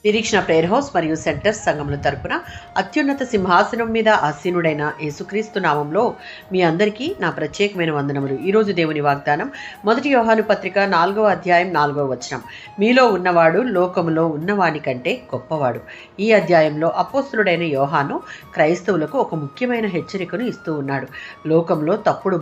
నిరీక్షణ prayer house మరియు centre సంఘముల తరపున అత్యున్నత సింహాసనం మీద ఆసీనుడైన యేసుక్రీస్తు నామంలో మీ అందరికీ నా ప్రత్యేకమైన వందనములు. ఈరోజు దేవుని వాగ్దానం 1 యోహాను పత్రిక 4వ అధ్యాయం 4వ వచనం. మీలో ఉన్నవాడు లోకములో ఉన్నవాని కంటే గొప్పవాడు. ఈ అధ్యాయంలో అపోస్తలుడైన యోహాను క్రైస్తవులకు ఒక ముఖ్యమైన హెచ్చరికను ఇస్తూ ఉన్నాడు. లోకంలో తప్పుడు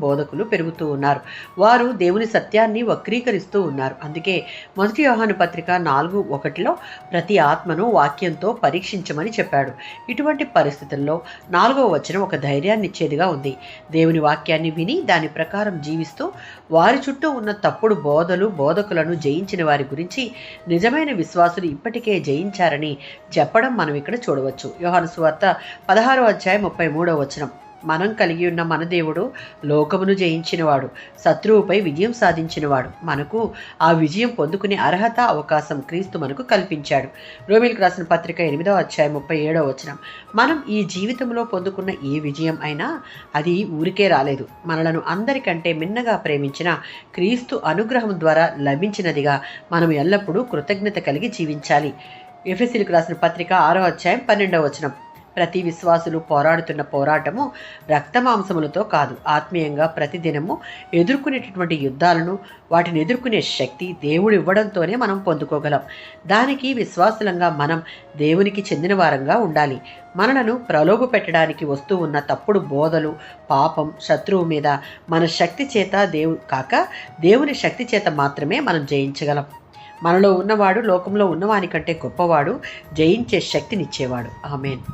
బోధకులు పెరుగుతూ ఉన్నారు. వారు దేవుని సత్యాన్ని వక్రీకరిస్తూ ఉన్నారు. అందుకే 1 యోహాను పత్రిక 4:1లో ప్రతి ఆత్మను వాక్యంతో పరీక్షించమని చెప్పాడు. ఇటువంటి పరిస్థితుల్లో 4వ వచనం ఒక ధైర్యాన్ని ఇచ్చేదిగా ఉంది. దేవుని వాక్యాన్ని విని దాని ప్రకారం జీవిస్తూ వారి చుట్టూ ఉన్న తప్పుడు బోధకులను జయించిన వారి గురించి నిజమైన విశ్వాసులు ఇప్పటికే జయించారని చెప్పడం మనం ఇక్కడ చూడవచ్చు. యోహాను సువార్త 16వ అధ్యాయం 33వ వచనం. మనం కలిగి ఉన్న మన దేవుడు లోకమును జయించినవాడు, శత్రువుపై విజయం సాధించినవాడు. మనకు ఆ విజయం పొందుకునే అర్హత, అవకాశం క్రీస్తు మనకు కల్పించాడు. రోమీయులకు రాసిన పత్రిక 8వ అధ్యాయం 37వ వచనం. మనం ఈ జీవితంలో పొందుకున్న ఏ విజయం అయినా అది ఊరికే రాలేదు. మనలను అందరికంటే మిన్నగా ప్రేమించిన క్రీస్తు అనుగ్రహం ద్వారా లభించినదిగా మనం ఎల్లప్పుడూ కృతజ్ఞత కలిగి జీవించాలి. ఎఫెసీయులకు రాసిన పత్రిక 6వ అధ్యాయం 12వ వచనం. ప్రతి విశ్వాసులు పోరాడుతున్న పోరాటము రక్తమాంసములతో కాదు, ఆత్మీయంగా ప్రతిదినము ఎదుర్కొనేటటువంటి యుద్ధాలను, వాటిని ఎదుర్కొనే శక్తి దేవుడు ఇవ్వడంతోనే మనం పొందుకోగలం. దానికి విశ్వాసులంగా మనం దేవునికి చెందిన వారంగా ఉండాలి. మనలను ప్రలోభ పెట్టడానికి వస్తూ ఉన్న తప్పుడు బోధలు, పాపం, శత్రువు మీద మన శక్తి చేత దేవుని శక్తి చేత మాత్రమే మనం జయించగలం. మనలో ఉన్నవాడు లోకంలో ఉన్నవాని కంటే గొప్పవాడు, జయించే శక్తినిచ్చేవాడు. ఆమేన్.